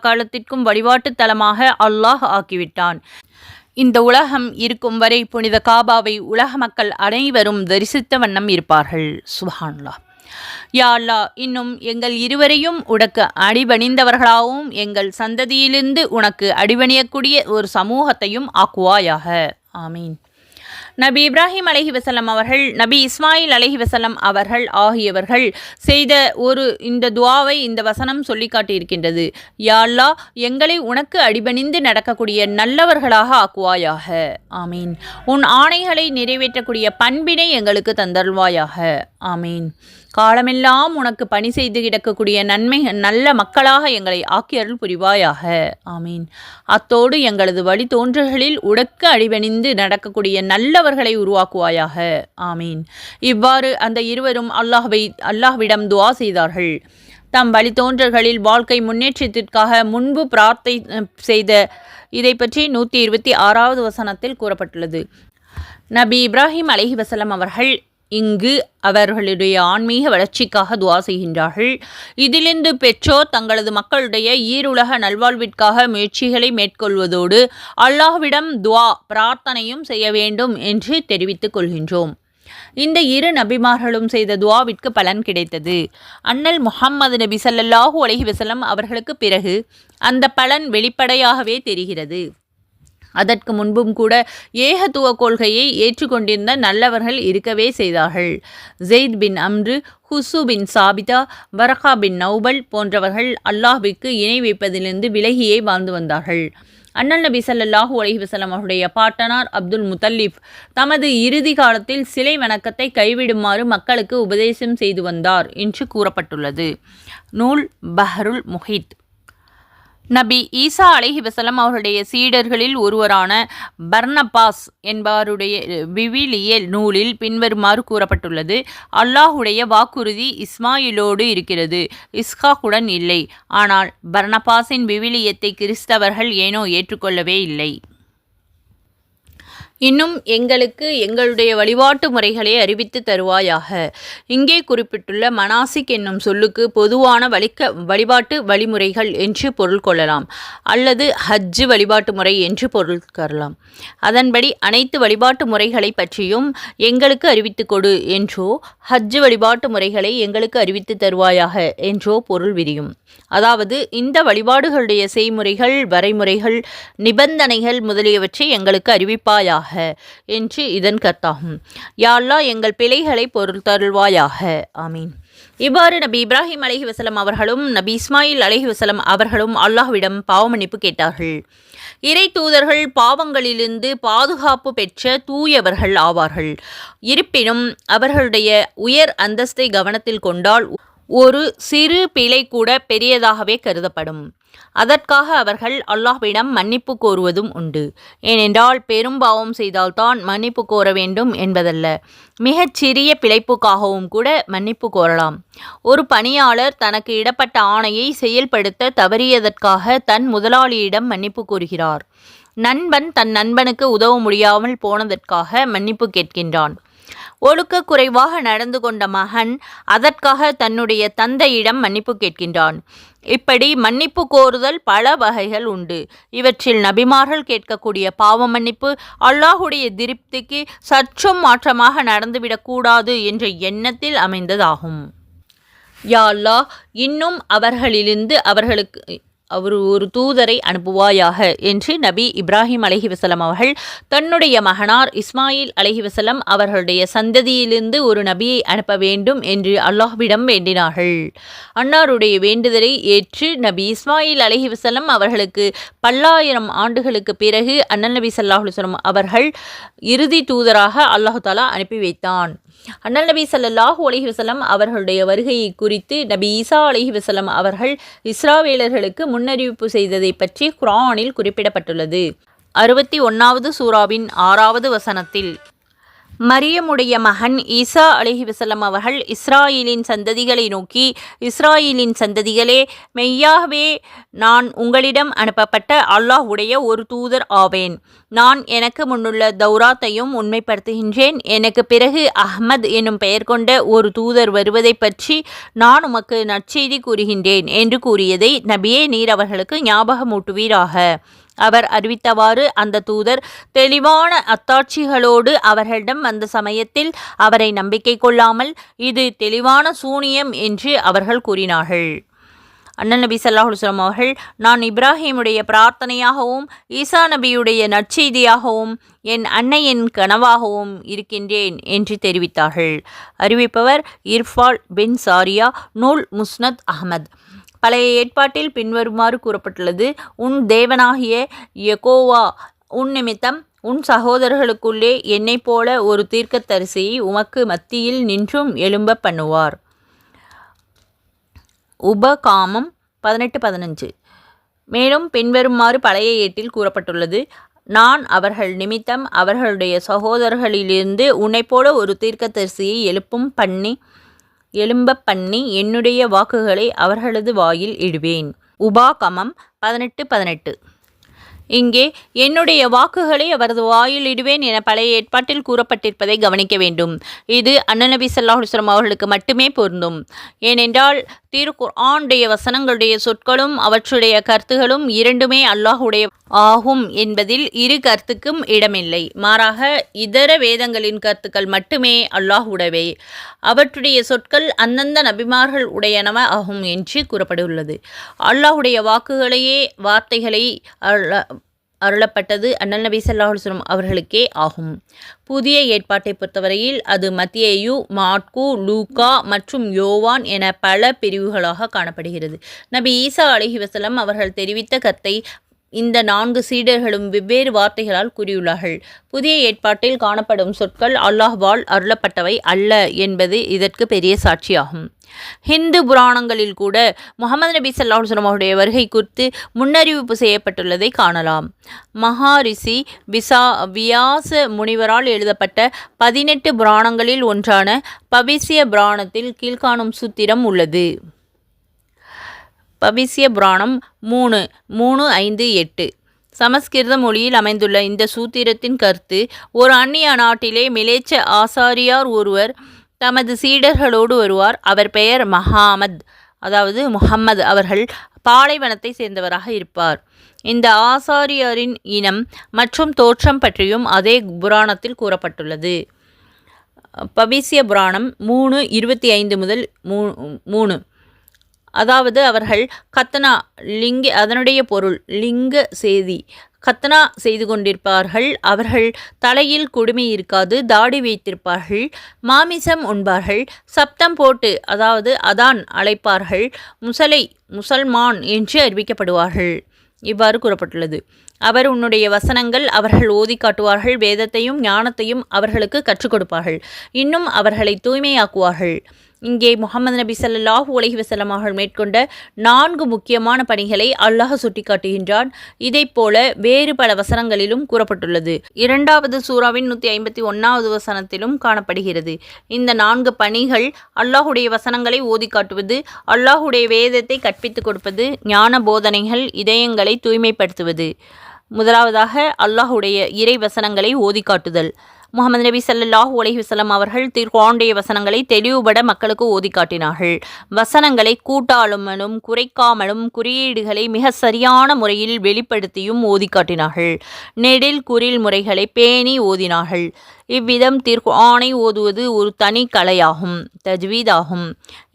காலத்திற்கும் வழிபாட்டு தலமாக அல்லாஹ் ஆக்கிவிட்டான். இந்த உலகம் இருக்கும் வரை புனித காபாவை உலக மக்கள் அனைவரும் தரிசித்த வண்ணம் இருப்பார்கள். சுப்ஹானல்லாஹ். யா அல்லாஹ், இன்னும் எங்கள் இருவரையும் உனக்கு அடிபணிந்தவர்களாகவும் எங்கள் சந்ததியிலிருந்து உனக்கு அடிபணியக்கூடிய ஒரு சமூகத்தையும் ஆக்குவாயாக. ஆமீன். நபி இப்ராஹிம் அலைஹிவஸல்லம் அவர்கள், நபி இஸ்மாயில் அலைஹிவஸல்லம் அவர்கள் ஆகியவர்கள் செய்த இந்த துஆவை இந்த வசனம் சொல்லி காட்டியிருக்கின்றது. யா அல்லாஹ், எங்களை உனக்கு அடிபணிந்து நடக்கக்கூடிய நல்லவர்களாக ஆக்குவாயாக. ஆமீன். உன் ஆணைகளை நிறைவேற்றக்கூடிய பண்பினை எங்களுக்கு தந்தருள்வாயாக. ஆமீன். காலமெல்லாம் உனக்கு பணி செய்து கிடக்கக்கூடிய நல்ல மக்களாக எங்களை ஆக்கியருள் புரிவாயாக. ஆமீன். அத்தோடு எங்களது வழித்தோன்றல்களில் உனக்கு அடிபணிந்து நடக்கக்கூடிய நல்லவர்களை உருவாக்குவாயாக. ஆமீன். இவ்வாறு அந்த இருவரும் அல்லாஹ்விடம் துஆ செய்தார்கள். தம் வழித்தோன்றல்களில் வாழ்க்கை முன்னேற்றத்திற்காக முன்பு பிரார்த்தனை செய்த இதை பற்றி 126வது வசனத்தில் கூறப்பட்டுள்ளது. நபி இப்ராஹிம் அலைஹிவஸல்லம் அவர்கள் இங்கு அவர்களுடைய ஆன்மீக வளர்ச்சிக்காக துஆ செய்கின்றார்கள். இதிலிருந்து பெற்றோர் தங்களது மக்களுடைய ஈருலக நல்வாழ்விற்காக முயற்சிகளை மேற்கொள்வதோடு அல்லாஹ்விடம் துஆ பிரார்த்தனையும் செய்ய வேண்டும் என்று தெரிவித்துக் கொள்கின்றோம். இந்த இரு நபிமார்களும் செய்த துஆவிற்கு பலன் கிடைத்தது. அண்ணல் முஹம்மது நபி ஸல்லல்லாஹு அலைஹி வஸல்லம் அவர்களுக்கு பிறகு அந்த பலன் வெளிப்படையாகவே தெரிகிறது. அதற்கு முன்பும் கூட ஏகத்துவ கொள்கையை ஏற்றுக்கொண்டிருந்த நல்லவர்கள் இருக்கவே செய்தார்கள். ஜெயித் பின் அம்ரு, ஹுசு பின் சாபிதா, பரகா பின் நௌபல் போன்றவர்கள் அல்லாஹ்விற்கு இணை வைப்பதிலிருந்து விலகியே வாழ்ந்து வந்தார்கள். அண்ணல் நபி ஸல்லல்லாஹு அலைஹி வஸல்லம் அவருடைய பாட்டனார் அப்துல் முத்தல்லிப் தமது இறுதி காலத்தில் சிலை வணக்கத்தை கைவிடுமாறு மக்களுக்கு உபதேசம் செய்து வந்தார் என்று கூறப்பட்டுள்ளது. நூல் பஹ்ருல் முஹீத். நபி ஈசா அலைஹிவஸல்லம் அவருடைய சீடர்களில் ஒருவரான பர்னபாஸ் என்பவருடைய விவிலிய நூலில் பின்வருமாறு கூறப்பட்டுள்ளது. அல்லாஹுடைய வாக்குறுதி இஸ்மாயிலோடு இருக்கிறது, இஸ்ஹாக்குடன் இல்லை. ஆனால் பர்னபாஸின் விவிலியத்தை கிறிஸ்தவர்கள் ஏனோ ஏற்றுக்கொள்ளவே இல்லை. இன்னும் எங்களுக்கு எங்களுடைய வழிபாட்டு முறைகளை அறிவித்து தருவாயாக. இங்கே குறிப்பிட்டுள்ள மனாசிக் என்னும் சொல்லுக்கு பொதுவான வழிபாட்டு வழிமுறைகள் என்று பொருள் கொள்ளலாம், அல்லது ஹஜ்ஜு வழிபாட்டு முறை என்று பொருள் கரலாம். அதன்படி அனைத்து வழிபாட்டு முறைகளை பற்றியும் எங்களுக்கு அறிவித்து கொடு என்றோ, ஹஜ்ஜு வழிபாட்டு முறைகளை எங்களுக்கு அறிவித்து தருவாயாக என்றோ பொருள் விரியும். அதாவது இந்த வழிபாடுகளுடைய செய்முறைகள், வரைமுறைகள், நிபந்தனைகள் முதலியவற்றை எங்களுக்கு அறிவிப்பாயாக என்று இதன் கர்த்தாகும். யா அல்லாஹ், எங்கள் பிழைகளை பொறுத்தருள்வாயாக. ஆமீன். இவ்வாறு நபி இப்ராஹிம் அலைஹிவஸல்லம் அவர்களும் நபி இஸ்மாயில் அலைஹிவஸல்லம் அவர்களும் அல்லாஹ்விடம் பாவமன்னிப்பு கேட்டார்கள். இறை தூதர்கள் பாவங்களிலிருந்து பாதுகாப்பு பெற்ற தூயவர்கள் ஆவார்கள். இருப்பினும் அவர்களுடைய உயர் அந்தஸ்தை கவனத்தில் கொண்டால் ஒரு சிறு பிழை கூட பெரியதாகவே கருதப்படும். அதற்காக அவர்கள் அல்லாஹ்விடம் மன்னிப்பு கோருவதும் உண்டு. ஏனென்றால் பெரும் பாவம் செய்தால்தான் மன்னிப்பு கோர வேண்டும் என்பதல்ல, மிகச் சிறிய பிழைப்புக்காகவும் கூட மன்னிப்பு கோரலாம். ஒரு பணியாளர் தனக்கு இடப்பட்ட ஆணையை செயல்படுத்த தவறியதற்காக தன் முதலாளியிடம் மன்னிப்பு கோருகிறார். நண்பன் தன் நண்பனுக்கு உதவ முடியாமல் போனதற்காக மன்னிப்பு கேட்கின்றான். ஒழுக்க குறைவாக நடந்து கொண்ட மகன் அதற்காக தன்னுடைய தந்தையிடம் மன்னிப்பு கேட்கின்றான். இப்படி மன்னிப்பு கோருதல் பல வகைகள் உண்டு. இவற்றில் நபிமார்கள் கேட்கக்கூடிய பாவ மன்னிப்பு அல்லாஹுடைய திருப்திக்கு சற்றும் மாற்றமாக நடந்துவிடக்கூடாது என்ற எண்ணத்தில் அமைந்ததாகும். யா அல்லாஹ், இன்னும் அவர்களிலிருந்து அவர்களுக்கு ஒரு தூதரை அனுப்புவாயாக என்று நபி இப்ராஹிம் அலைஹிவஸல்லம் அவர்கள் தன்னுடைய மகனார் இஸ்மாயில் அலைஹிவஸல்லம் அவர்களுடைய சந்ததியிலிருந்து ஒரு நபியை அனுப்ப வேண்டும் என்று அல்லாஹ்விடம் வேண்டினார்கள். அன்னாருடைய வேண்டுதலை ஏற்று நபி இஸ்மாயில் அலைஹிவஸல்லம் அவர்களுக்கு பல்லாயிரம் ஆண்டுகளுக்கு பிறகு அண்ணல் நபி ஸல்லல்லாஹு அலைஹி வஸல்லம் அவர்கள் இறுதி தூதராக அல்லாஹு தஆலா அனுப்பி வைத்தான். அண்ணல் நபி ஸல்லல்லாஹு அலைஹி வஸல்லம் அவர்களுடைய வருகையை குறித்து நபி ஈசா அலைஹிவஸல்லம் அவர்கள் இஸ்ராவேலர்களுக்கு முன்னறிவிப்பு செய்ததை பற்றி குர்ஆனில் குறிப்பிடப்பட்டுள்ளது. 61வது சூராவின் 6வது வசனத்தில், மரியமுடைய மகன் ஈசா அலைஹிவஸல்லம் அவர்கள் இஸ்ராயேலின் சந்ததிகளை நோக்கி, இஸ்ராயேலின் சந்ததிகளே, மெய்யாகவே நான் உங்களிடம் அனுப்பப்பட்ட அல்லாஹ்வுடைய ஒரு தூதர் ஆவேன். நான் எனக்கு முன்னுள்ள தௌராத்தையும் உண்மைப்படுத்துகின்றேன். எனக்கு பிறகு அஹ்மத் என்னும் பெயர் கொண்ட ஒரு தூதர் வருவதை பற்றி நான் உமக்கு நற்செய்தி கூறுகின்றேன் என்று கூறியதை நபியே நீர் அவர்களுக்கு ஞாபகமூட்டுவீராக. அவர் அறிவித்தவாறு அந்த தூதர் தெளிவான அத்தாட்சிகளோடு அவர்களிடம் வந்த சமயத்தில் அவரை நம்பிக்கை கொள்ளாமல் இது தெளிவான சூனியம் என்று அவர்கள் கூறினார்கள். அண்ணல் நபி ஸல்லல்லாஹு அலைஹி வஸல்லம் அவர்கள், நான் இப்ராஹிமுடைய பிரார்த்தனையாகவும் ஈசா நபியுடைய நற்செய்தியாகவும் என் அன்னையின் கனவாகவும் இருக்கின்றேன் என்று தெரிவித்தார்கள். அறிவிப்பவர் இர்ஃபால் பின் சாரியா, நூல் முஸ்னத் அஹ்மத். பழைய ஏற்பாட்டில் பின்வருமாறு கூறப்பட்டுள்ளது: உன் தேவனாகிய யெகோவா உன் நிமித்தம் உன் சகோதரர்களுக்குள்ளே என்னைப் போல ஒரு தீர்க்கதரிசியை உமக்கு மத்தியில் நின்றும் எழும்ப பண்ணுவார். உபகாமம் 18:15. மேலும் பின்வருமாறு பழைய ஏட்டில் கூறப்பட்டுள்ளது: நான் அவர்கள் நிமித்தம் அவர்களுடைய சகோதரர்களிலிருந்து உன்னைப் போல ஒரு தீர்க்கதரிசியை எழும்ப பண்ணி என்னுடைய வாக்குகளை அவர்களது வாயில் இடுவேன். உபாகமம் 18:18. இங்கே என்னுடைய வாக்குகளை அவரது வாயில் இடுவேன் என பழைய ஏற்பாட்டில் கூறப்பட்டிருப்பதை கவனிக்க வேண்டும். இது அண்ணல் நபி ஸல்லல்லாஹு அலைஹி வஸல்லம் அவர்களுக்கு மட்டுமே பொருந்தும். ஏனென்றால் திருக்குர்ஆனுடைய வசனங்களுடைய சொற்களும் அவற்றுடைய கருத்துகளும் இரண்டுமே அல்லாஹுடைய ஆகும் என்பதில் இரு கருத்துக்கும் இடமில்லை. மாறாக இதர வேதங்களின் கருத்துக்கள் மட்டுமே அல்லாஹுடையவை. அவற்றுடைய சொற்கள் அந்தந்த நபிமார்கள் உடையனவ ஆகும் என்று கூறப்பட்டுள்ளது. அல்லாஹுடைய வார்த்தைகளை அருளப்பட்டது அண்ணல் நபி ஸல்லல்லாஹு அலைஹி வஸல்லம் அவர்களுக்கே ஆகும். புதிய ஏற்பாட்டை பொறுத்தவரையில் அது மத்தேயு, மாற்கு, லூக்கா மற்றும் யோவான் என பல பிரிவுகளாக காணப்படுகிறது. நபி ஈசா அலைஹிவஸல்லம் அவர்கள் தெரிவித்த கருத்தை இந்த 4 சீடர்களும் வெவ்வேறு வார்த்தைகளால் கூறியுள்ளார்கள். புதிய ஏற்பாட்டில் காணப்படும் சொற்கள் அல்லாஹ்வால் அருளப்பட்டவை அல்ல என்பது இதற்கு பெரிய சாட்சியாகும். ஹிந்து புராணங்களில் கூட முஹம்மது நபி ஸல்லல்லாஹு அலைஹி வஸல்லம் அவருடைய வருகை குறித்து முன்னறிவிப்பு செய்யப்பட்டுள்ளதை காணலாம். மகாரிஷி வியாச முனிவரால் எழுதப்பட்ட 18 புராணங்களில் ஒன்றான பவிஷ்ய புராணத்தில் கீழ்காணும் சூத்திரம் உள்ளது. பவிஷ்ய புராணம் 3:3-5-8. சமஸ்கிருத மொழியில் அமைந்துள்ள இந்த சூத்திரத்தின் கருத்து: ஒரு அந்நிய நாட்டிலே மிலேச்ச ஆசாரியார் ஒருவர் தமது சீடர்களோடு வருவார். அவர் பெயர் முஹம்மது. அவர்கள் பாலைவனத்தை சேர்ந்தவராக இருப்பார். இந்த ஆசாரியாரின் இனம் மற்றும் தோற்றம் பற்றியும் அதே புராணத்தில் கூறப்பட்டுள்ளது. பவிஷ்ய புராணம் 3:25-3. அதாவது அவர்கள் கத்னா அதனுடைய பொருள் லிங்க செய்தி கத்னா செய்து கொண்டிருப்பார்கள். அவர்கள் தலையில் குடுமி இருக்காது, தாடி வைத்திருப்பார்கள், மாமிசம் உண்பார்கள், சப்தம் போட்டு அதாவது அதான் அழைப்பார்கள், முசல்மான் என்று அறிவிக்கப்படுவார்கள். இவ்வாறு கூறப்பட்டுள்ளது. அவர் உன்னுடைய வசனங்கள் அவர்கள் ஓதி காட்டுவார்கள், வேதத்தையும் ஞானத்தையும் அவர்களுக்கு கற்றுக் கொடுப்பார்கள், இன்னும் அவர்களை தூய்மையாக்குவார்கள். இங்கே முஹம்மது நபி ஸல்லல்லாஹு அலைஹி வஸல்லம் அவர்கள் மேற்கொண்ட 4 முக்கியமான பணிகளை அல்லாஹ் சுட்டிக்காட்டுகின்றான். இதைப்போல வேறு பல வசனங்களிலும் கூறப்பட்டுள்ளது. 2வது சூராவின் 151வது வசனத்திலும் காணப்படுகிறது. இந்த 4 பணிகள் அல்லாஹுடைய வசனங்களை ஓதி காட்டுவது, அல்லாஹுடைய வேதத்தை கற்பித்துக் கொடுப்பது, ஞான போதனைகள், இதயங்களை தூய்மைப்படுத்துவது. முதலாவதாக அல்லாஹுடைய இறை வசனங்களை ஓதி காட்டுதல். முஹம்மது நபி ஸல்லல்லாஹு அலைஹி வஸல்லம் அவர்கள் திருக்குர்ஆனுடைய வசனங்களை தெளிவுபட மக்களுக்கு ஓதி காட்டினார்கள். வசனங்களை கூட்டாமலும் குறைக்காமலும் குறியீடுகளை மிக சரியான முறையில் வெளிப்படுத்தியும் ஓதி காட்டினார்கள். நெடில் குறில் முறைகளை பேணி ஓதினார்கள். இவ்விதம் திருக்குர்ஆனை ஓதுவது ஒரு தனி கலையாகும், தஜ்வீத் ஆகும்.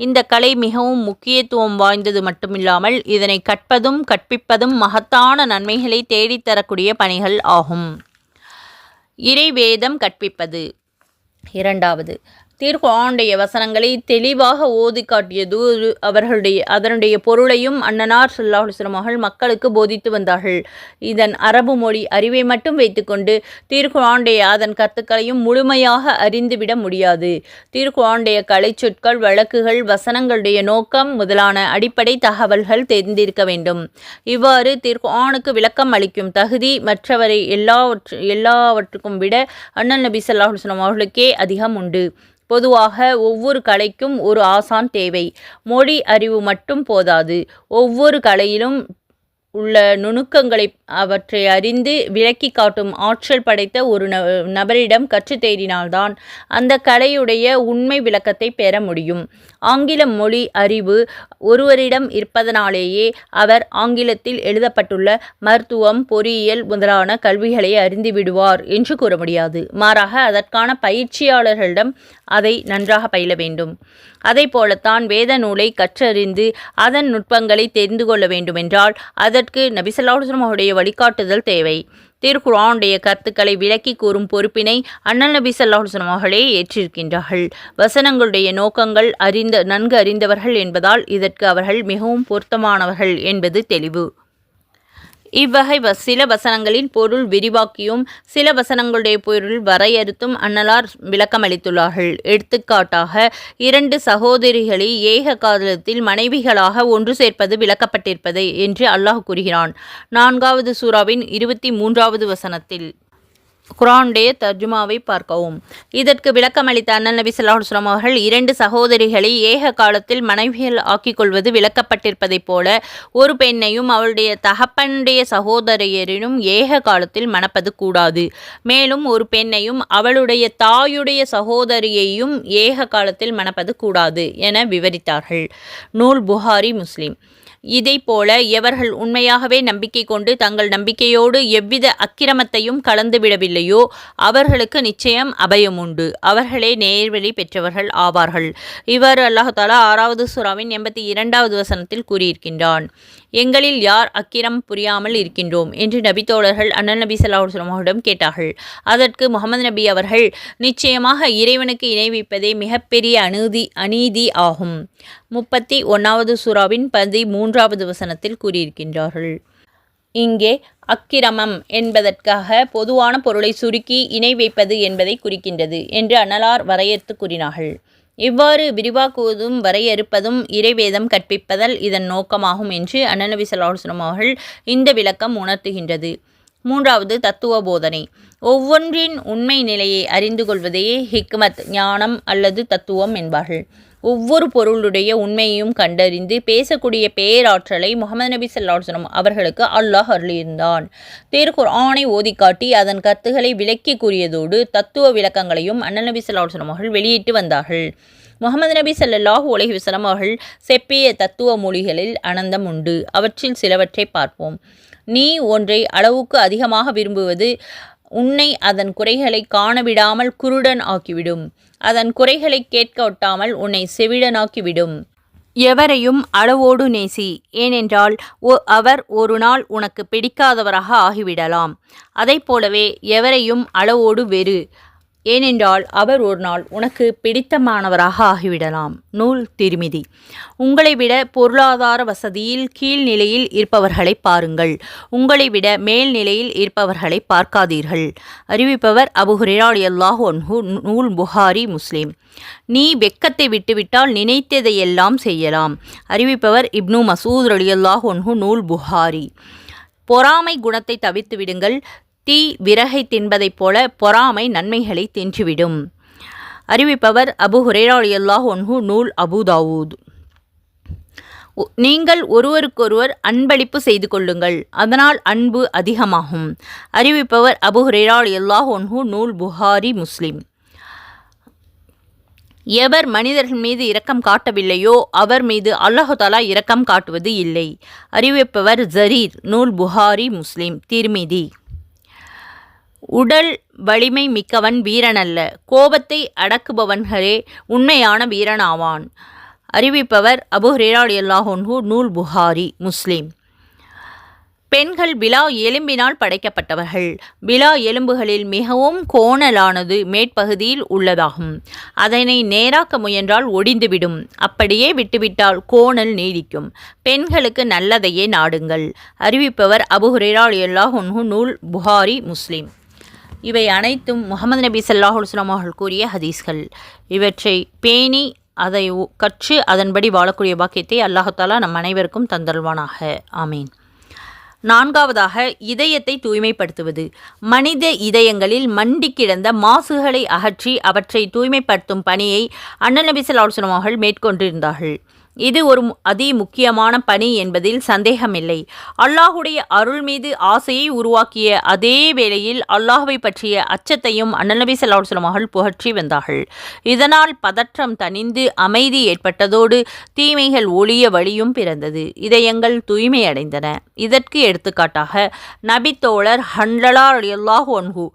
இந்த கலை மிகவும் முக்கியத்துவம் வாய்ந்தது மட்டுமில்லாமல் இதனை கற்பதும் கற்பிப்பதும் மகத்தான நன்மைகளை தேடித்தரக்கூடிய பணிகள் ஆகும். இறைவேதம் கற்பிப்பது. இரண்டாவது, திருக்குர்ஆனுடைய வசனங்களை தெளிவாக ஓதி காட்டியது அதனுடைய பொருளையும் அன்னனார் ஸல்லல்லாஹு அலைஹி வஸல்லம் அவர்கள் மக்களுக்கு போதித்து வந்தார்கள். இதன் அரபு மொழி அறிவை மட்டும் வைத்துக்கொண்டு திருக்குர்ஆனுடைய அதன் கருத்துக்களையும் முழுமையாக அறிந்துவிட முடியாது. திருக்குர்ஆனுடைய கலை சொற்கள், வழக்குகள், வசனங்களுடைய நோக்கம் முதலான அடிப்படை தகவல்கள் தெரிந்திருக்க வேண்டும். இவ்வாறு திருக்குர்ஆனுக்கு விளக்கம் அளிக்கும் தகுதி மற்றவரை எல்லாவற்றுக்கும் விட அண்ணல் நபி ஸல்லல்லாஹு அலைஹி வஸல்லம் அவர்களுக்கே அதிகம் உண்டு. பொதுவாக ஒவ்வொரு கலைக்கும் ஒரு ஆசான் தேவை. மொழி அறிவு மட்டும் போதாது. ஒவ்வொரு கலையிலும் உள்ள நுணுக்கங்களை அவற்றை அறிந்து விளக்கி காட்டும் ஆற்றல் படைத்த ஒரு நபரிடம் கற்று தேடினால்தான் அந்த கலையுடைய உண்மை விளக்கத்தை பெற முடியும். ஆங்கில மொழி அறிவு ஒருவரிடம் இருப்பதனாலேயே அவர் ஆங்கிலத்தில் எழுதப்பட்டுள்ள மருத்துவம், பொறியியல் முதலான கல்விகளை அறிந்து விடுவார் என்று கூற முடியாது. மாறாக அதற்கான பயிற்சியாளர்களிடம் அதை நன்றாக பயில வேண்டும். அதை போலத்தான் வேத நூலை கற்றறிந்து அதன் நுட்பங்களை தெரிந்து கொள்ள வேண்டுமென்றால் அதற்கு நபி ஸல்லல்லாஹு அலைஹி வஸல்லம் அவருடைய வழிகாட்டுதல் தேவை. திருக்குர்ஆனுடைய கருத்துக்களை விளக்கி கூறும் பொறுப்பினை அண்ணல் நபி ஸல்லல்லாஹு அலைஹி வஸல்லம் அவர்களே ஏற்றிருக்கின்றார்கள். வசனங்களுடைய நோக்கங்கள் நன்கு அறிந்தவர்கள் என்பதால் இதற்கு அவர்கள் மிகவும் பொருத்தமானவர்கள் என்பது தெளிவு. இவ்வகை சில வசனங்களின் பொருள் விரிவாக்கியும் சில வசனங்களுடைய பொருள் வரையறுத்தும் அன்னலார் விளக்கமளித்துள்ளார்கள். எடுத்துக்காட்டாக, 2 சகோதரிகளை ஏக காலத்தில் மனைவிகளாக ஒன்று சேர்ப்பது விளக்கப்பட்டிருப்பது என்று அல்லாஹ் கூறுகிறான். 4வது சூராவின் 23வது வசனத்தில். குர்ஆனுடைய தர்ஜுமாவை பார்க்கவும். இதற்கு விளக்கமளித்த அண்ணல் நபி ஸல்லல்லாஹு அலைஹி வஸல்லம் அவர்கள் 2 சகோதரிகளை ஏக காலத்தில் மனைவிகள் ஆக்கிக்கொள்வது விளக்கப்பட்டிருப்பதைப் போல ஒரு பெண்ணையும் அவளுடைய தகப்பனுடைய சகோதரியரினும் ஏக காலத்தில் மணப்பது கூடாது. மேலும் ஒரு பெண்ணையும் அவளுடைய தாயுடைய சகோதரியையும் ஏக காலத்தில் மணப்பது கூடாது என விவரித்தார்கள். நூல் புகாரி, முஸ்லிம். இதைப்போல எவர்கள் உண்மையாகவே நம்பிக்கை கொண்டு தங்கள் நம்பிக்கையோடு எவ்வித அக்கிரமத்தையும் கலந்துவிடவில்லையோ அவர்களுக்கு நிச்சயம் அபயம் உண்டு. அவர்களே நேர்வழி பெற்றவர்கள் ஆவார்கள். இவ்வாறு அல்லாஹ் தஆலா 6வது சூராவின் 82வது வசனத்தில் கூறியிருக்கின்றான். எங்களில் யார் அக்கிரம் புரியாமல் இருக்கின்றோம் என்று நபித்தோழர்கள் அண்ணல் நபி ஸல்லல்லாஹு அலைஹி வஸல்லம் அவர்களிடம் கேட்டார்கள். அதற்கு முஹம்மது நபி அவர்கள், நிச்சயமாக இறைவனுக்கு இணை வைப்பதே மிகப்பெரிய அநீதி ஆகும். 31வது சூராவின் 13வது வசனத்தில் கூறியிருக்கின்றார்கள். இங்கே அக்கிரமம் என்பதற்காக பொதுவான பொருளை சுருக்கி இணை வைப்பது என்பதை குறிக்கின்றது என்று அன்னலார் வரையறுத்து கூறினார்கள். இவ்வாறு விரிவாக்குவதும் வரையறுப்பதும் இறைவேதம் கற்பிப்பதல் இதன் நோக்கமாகும் என்று அண்ணல் நபி ஸல்லல்லாஹு அலைஹி வஸல்லம் அவர்கள் இந்த விளக்கம் உணர்த்துகின்றது. 3வது, தத்துவ போதனை. ஒவ்வொன்றின் உண்மை நிலையை அறிந்து கொள்வதையே ஹிக்மத், ஞானம் அல்லது தத்துவம் என்பார்கள். ஒவ்வொரு பொருளுடைய உண்மையையும் கண்டறிந்து பேசக்கூடிய பேராற்றலை முஹம்மது நபி ஸல்லல்லாஹு அலைஹி வஸல்லம் அவர்களுக்கு அல்லாஹ் அருளியிருந்தான். திருக்குர்ஆனை ஓதி காட்டி அதன் கருத்துக்களை விளக்கி கூறியதோடு தத்துவ விளக்கங்களையும் அண்ணல் நபி ஸல்லல்லாஹு அலைஹி வஸல்லம் அவர்கள் வெளியிட்டு வந்தார்கள். முஹம்மது நபி ஸல்லல்லாஹு அலைஹி வஸல்லம் அவர்கள் செப்பிய தத்துவ மொழிகளில் அனந்தம் உண்டு. அவற்றில் சிலவற்றை பார்ப்போம். நீ ஒன்றை அளவுக்கு அதிகமாக விரும்புவது உன்னை அதன் குறைகளை காணவிடாமல் குருடன் ஆக்கிவிடும். அதன் குறைகளை கேட்க ஒட்டாமல் உன்னை செவிடனாக்கிவிடும். எவரையும் அளவோடு நேசி, ஏனென்றால் அவர் ஒரு நாள் உனக்கு பிடிக்காதவராக ஆகிவிடலாம். அதைப் போலவே எவரையும் அளவோடு வெறு, ஏனென்றால் அவர் ஒரு நாள் உனக்கு பிடித்தமானவராக ஆகிவிடலாம். நூல் திர்மிதி. உங்களை விட பொருளாதார வசதியில் கீழ்நிலையில் இருப்பவர்களை பாருங்கள், உங்களை விட மேல்நிலையில் இருப்பவர்களை பார்க்காதீர்கள். அறிவிப்பவர் அபூ ஹுரைரா ரலியல்லாஹு அன்ஹு. நூல் புகாரி, முஸ்லிம். நீ வெட்கத்தை விட்டுவிட்டால் நினைத்ததையெல்லாம் செய்யலாம். அறிவிப்பவர் இப்னு மசூத் ரலியல்லாஹு அன்ஹு. நூல் புகாரி. பொறாமை குணத்தை தவிர்த்து விடுங்கள். தீ விறகை தின்பதைப் போல பொறாமை நன்மைகளை தின்றுவிடும். அறிவிப்பவர் அபூ ஹுரைரா ரலியல்லாஹு அன்ஹு. நூல் அபூ தாவூத். நீங்கள் ஒருவருக்கொருவர் அன்பளிப்பு செய்து கொள்ளுங்கள், அதனால் அன்பு அதிகமாகும். அறிவிப்பவர் அபூ ஹுரைரா ரலியல்லாஹு அன்ஹு, நூல் புகாரி, முஸ்லிம். எவர் மனிதர்கள் மீது இரக்கம் காட்டவில்லையோ அவர் மீது அல்லாஹு தஆலா இரக்கம் காட்டுவது இல்லை. அறிவிப்பவர் ஜரீர், நூல் புகாரி, முஸ்லிம், திர்மிதி. உடல் வலிமை மிக்கவன் வீரனல்ல, கோபத்தை அடக்குபவன்களே உண்மையான வீரனாவான். அறிவிப்பவர் அபூ ஹுரைரா ரலியல்லாஹு அன்ஹு, நூல் புகாரி, முஸ்லிம். பெண்கள் விலா எலும்பினால் படைக்கப்பட்டவர்கள். விலா எலும்புகளில் மிகவும் கோணலானது மேற்பகுதியில் உள்ளதாகும். அதனை நேராக்க முயன்றால் ஒடிந்துவிடும். அப்படியே விட்டுவிட்டால் கோணல் நீடிக்கும். பெண்களுக்கு நல்லதையே நாடுங்கள். அறிவிப்பவர் அபூ ஹுரைரா ரலியல்லாஹு அன்ஹு, நூல் புகாரி, முஸ்லிம். இவை அனைத்தும் முஹம்மது நபி ஸல்லல்லாஹு அலைஹி வஸல்லம் அவர்கள் கூறிய ஹதீஸ்கள். இவற்றை பேணி அதை கற்று அதன்படி வாழக்கூடிய பாக்கியத்தை அல்லாஹ் தஆலா நம் அனைவருக்கும் தந்தருள்வானாக. ஆமீன். 4வதாக, இதயத்தை தூய்மைப்படுத்துவது. மனித இதயங்களில் மண்டி கிடந்த மாசுகளை அகற்றி அவற்றை தூய்மைப்படுத்தும் பணியை அண்ணல் நபி ஸல்லல்லாஹு அலைஹி வஸல்லம் அவர்கள் மேற்கொண்டிருந்தார்கள். இது ஒரு அதி முக்கியமான பணி என்பதில் சந்தேகமில்லை. அல்லாஹுடைய அருள் மீது ஆசையை உருவாக்கிய அதே வேளையில் அல்லாஹுவை பற்றிய அச்சத்தையும் அண்ணல் நபி ஸல்லல்லாஹு அலைஹி வஸல்லம் அவர்கள் புகற்றி வந்தார்கள். இதனால் பதற்றம் தணிந்து அமைதி ஏற்பட்டதோடு தீமைகள் ஒழிய வழியும் பிறந்தது. இதயங்கள் தூய்மையடைந்தன. இதற்கு எடுத்துக்காட்டாக நபித்தோழர் ஹன்லலா ரலியல்லாஹு அன்ஹு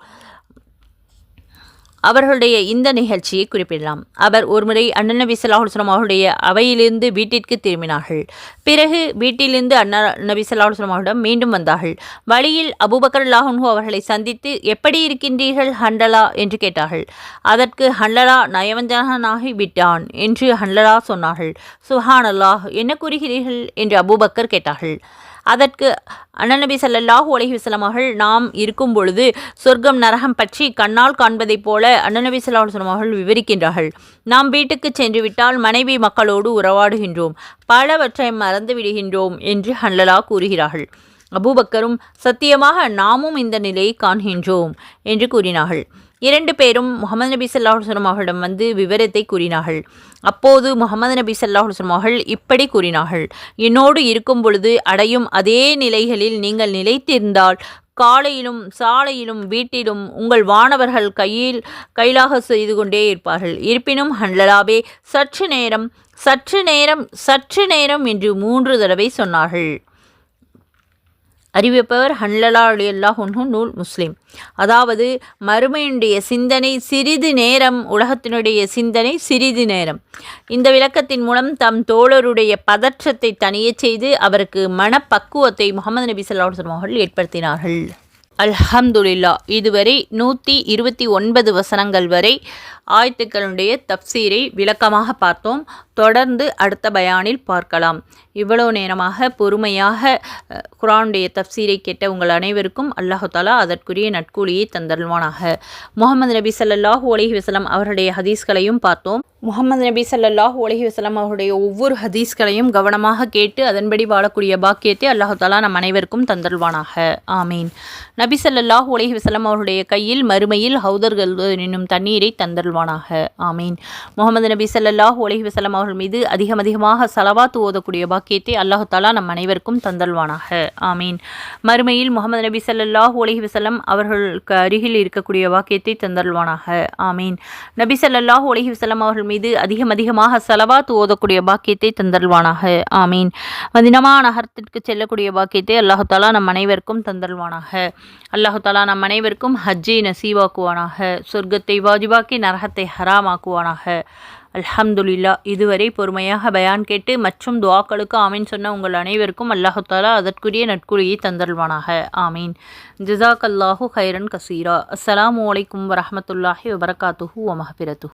அவர்களுடைய இந்த நிகழ்ச்சியை குறிப்பிடலாம். அவர் ஒருமுறை அண்ணல் நபி ஸல்லல்லாஹு அலைஹி வஸல்லம் அவருடைய அவையிலிருந்து வீட்டிற்கு திரும்பினார்கள். பிறகு வீட்டிலிருந்து அண்ணல் நபி ஸல்லல்லாஹு அலைஹி வஸல்லம் அவரிடம் மீண்டும் வந்தார்கள். வழியில் அபூபக்கர் ரலியல்லாஹு அன்ஹு அவர்களை சந்தித்து, எப்படி இருக்கின்றீர்கள் ஹன்லலா என்று கேட்டார்கள். அதற்கு ஹன்லலா நயவஞ்சகனாகி விட்டான் என்று ஹன்லலா சொன்னார்கள். சுப்ஹானல்லாஹ், என்ன கூறுகிறீர்கள் என்று அபூபக்கர் கேட்டார்கள். அதற்கு அண்ணல் நபி ஸல்லல்லாஹு அலைஹி வஸல்லம் அவர்கள், நாம் இருக்கும் பொழுது சொர்க்கம் நரகம் பற்றி கண்ணால் காண்பதைப் போல அண்ணல் நபி ஸல்லல்லாஹு அலைஹி வஸல்லம் அவர்கள் விவரிக்கின்றார்கள். நாம் வீட்டுக்கு சென்று விட்டால் மனைவி மக்களோடு உறவாடுகின்றோம், பலவற்றை மறந்து விடுகின்றோம் என்று ஹன்லலா கூறுகிறார்கள். அபூபக்கரும், சத்தியமாக நாமும் இந்த நிலையை காண்கின்றோம் என்று கூறினார்கள். 2 பேரும் முஹம்மது நபி ஸல்லல்லாஹு அலைஹி வஸல்லம் அவர்களிடம் வந்து விவரத்தை கூறினார்கள். அப்போது முஹம்மது நபி ஸல்லல்லாஹு அலைஹி வஸல்லம் அவர்கள் இப்படி கூறினார்கள்: என்னோடு இருக்கும் பொழுது அடையும் அதே நிலைகளில் நீங்கள் நிலைத்திருந்தால் காலையிலும் சாலையிலும் வீட்டிலும் உங்கள் வானவர்கள் கையிலாக செய்து கொண்டே இருப்பார்கள். இருப்பினும் ஹன்லலாவே, சற்று நேரம், சற்று நேரம், சற்று நேரம் என்று 3 தடவை சொன்னார்கள். அறிவிப்பவர் ஹன்லலா ரலியல்லாஹு அன்ஹு, நூல் முஸ்லிம். அதாவது மறுமையுடைய சிந்தனை சிறிது நேரம், உலகத்தினுடைய சிந்தனை சிறிது நேரம். இந்த விளக்கத்தின் மூலம் தம் தோழருடைய பதற்றத்தை தணியச் செய்து அவருக்கு மனப்பக்குவத்தை முஹம்மது நபி ஸல்லல்லாஹு அலைஹி வஸல்லம் அவர்கள் ஏற்படுத்தினார்கள். அல்ஹம்துலில்லாஹ். இதுவரை 129 வசனங்கள் வரை ஆயத்துக்களுடைய தப்சீரை விளக்கமாக பார்த்தோம். தொடர்ந்து அடுத்த பயானில் பார்க்கலாம். இவ்வளோ நேரமாக பொறுமையாக குர்ஆனுடைய தப்சீரை கேட்ட உங்கள் அனைவருக்கும் அல்லாஹ் தஆலா அதற்குரிய நற்கூலியை தந்தருள்வானாக. முஹம்மது நபி ஸல்லல்லாஹு அலைஹி வஸல்லம் அவருடைய ஹதீஸ்களையும் பார்த்தோம். முஹம்மது நபி ஸல்லல்லாஹு அலைஹி வஸல்லம் அவருடைய ஒவ்வொரு ஹதீஸ்களையும் கவனமாக கேட்டு அதன்படி வாழக்கூடிய பாக்கியத்தை அல்லாஹ் தஆலா நம் அனைவருக்கும் தந்தருள்வானாக. ஆமீன். நபி ஸல்லல்லாஹு அலைஹி வஸல்லம் அவருடைய கையில் மறுமையில் ஹவுதர்கள் என்னும் தண்ணீரை தந்தருள்வானாக. ஆமீன். முஹம்மது நபி ஸல்லல்லாஹு அலைஹி வஸல்லம் அவர்கள் மீது அதிகமாக ஸலவாத் ஓதக்கூடிய பாக்கியத்தை அல்லாஹ் தஆலா நம் அனைவருக்கும் தந்தருள்வானாக. ஆமீன். மறுமையில் முஹம்மது நபி ஸல்லல்லாஹு அலைஹி வஸல்லம் அவர்களுக்கு அருகில் இருக்கக்கூடிய பாக்கியத்தை தந்தருள்வானாக. ஆமீன். நபி ஸல்லல்லாஹு அலைஹி வஸல்லம் அவர்கள் மீது அதிகமாக ஸலவாத் ஓதக்கூடிய பாக்கியத்தை தந்தருள்வானாக. ஆமீன். மதீனா நகரத்திற்கு செல்லக்கூடிய பாக்கியத்தை அல்லாஹ் தஆலா நம் அனைவருக்கும் தந்தருள்வானாக. அல்லாஹ் தஆலா நம் அனைவருக்கும் ஹஜ்ஜை நசீவாக்குவானாக. சொர்க்கத்தை வாஜிபாக்கி நரகத்தை ஹராமாக்குவானாக. அல்ஹம்துலில்லாஹ். இதுவரை பொறுமையாக பயான் கேட்டு மற்றும் துஆக்களுக்கு ஆமீன் சொன்ன உங்கள் அனைவருக்கும் அல்லாஹ் தஆலா அதற்குரிய நற்கூலியை தந்தருள்வானாக. ஆமீன். ஜஸாக்கல்லாஹு கைரன் கசீரா. அஸ்ஸலாமு அலைக்கும் வரஹ்மத்துல்லாஹி வபரகாத்துஹு வ மஹ்ஃபிரத்துஹு.